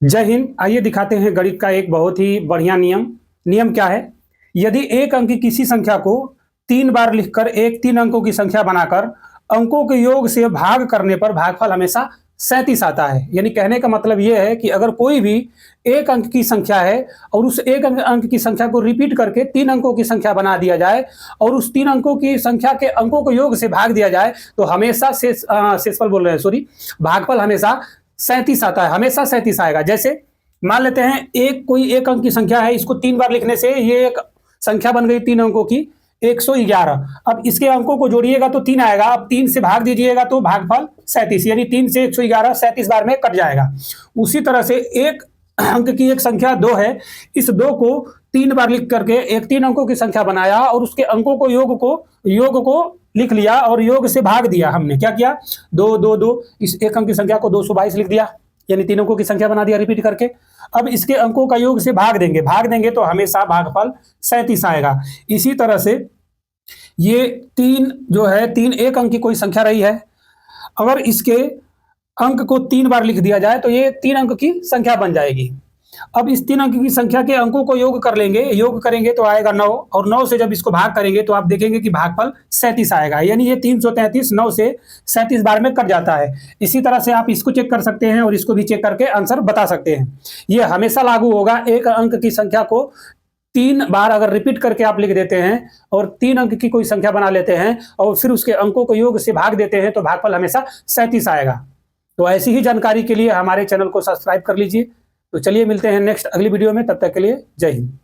जय हिंद। आइए दिखाते हैं गणित का एक बहुत ही बढ़िया नियम। नियम क्या है? यदि एक अंक की किसी संख्या को 3 बार लिखकर एक 3 अंकों की संख्या बनाकर अंकों के योग से भाग करने पर भागफल हमेशा 37 आता है। यानी कहने का मतलब यह है कि अगर कोई भी एक अंक की संख्या है और उस एक अंक की संख्या को रिपीट करके 3 अंकों की संख्या बना दिया जाए और उस 3 अंकों की संख्या के अंकों को योग से भाग दिया जाए तो हमेशा शेषफल बोल रहे हैं, सॉरी, भागफल हमेशा 37 आता है। हमेशा 37 आएगा। जैसे मान लेते हैं कोई एक अंक की संख्या है, इसको 3 बार लिखने से ये एक संख्या बन गई 3 अंकों की 111। अब इसके अंकों को जोड़िएगा तो 3 आएगा। अब 3 से भाग दीजिएगा तो भागफल 37, यानी 3 से 111 37 बार में कट जाएगा। उसी तरह से एक अंक की एक संख्या 2 है, इस 2 को 3 बार लिख करके एक 3 अंकों की संख्या बनाया और उसके अंकों को योग को लिख लिया और योग से भाग दिया। हमने क्या किया? 2 2 2, इस एक अंक की संख्या को 222 लिख दिया, यानी 3 अंकों की संख्या बना दिया रिपीट करके। अब इसके अंकों का योग से भाग देंगे तो हमेशा भागफल 37 आएगा। इसी तरह से ये 3 जो है, 3 एक अंक की कोई संख्या रही है, अगर इसके अंक को 3 बार लिख दिया जाए तो ये 3 अंक की संख्या बन जाएगी। अब इस 3 अंक की संख्या के अंकों को योग करेंगे तो आएगा 9, और 9 से जब इसको भाग करेंगे तो आप देखेंगे कि भागफल 37 आएगा। यानी ये 333 9 से 37 बार में कट जाता है। इसी तरह से आप इसको चेक कर सकते हैं और इसको भी चेक करके आंसर बता सकते हैं। ये हमेशा लागू होगा। एक अंक की संख्या को 3 बार अगर रिपीट करके आप लिख देते हैं और 3 अंक की कोई संख्या बना लेते हैं और फिर उसके अंकों को योग से भाग देते हैं तो भागफल हमेशा 37 आएगा। तो ऐसी ही जानकारी के लिए हमारे चैनल को सब्सक्राइब कर लीजिए। तो चलिए मिलते हैं नेक्स्ट अगली वीडियो में, तब तक के लिए जय हिंद।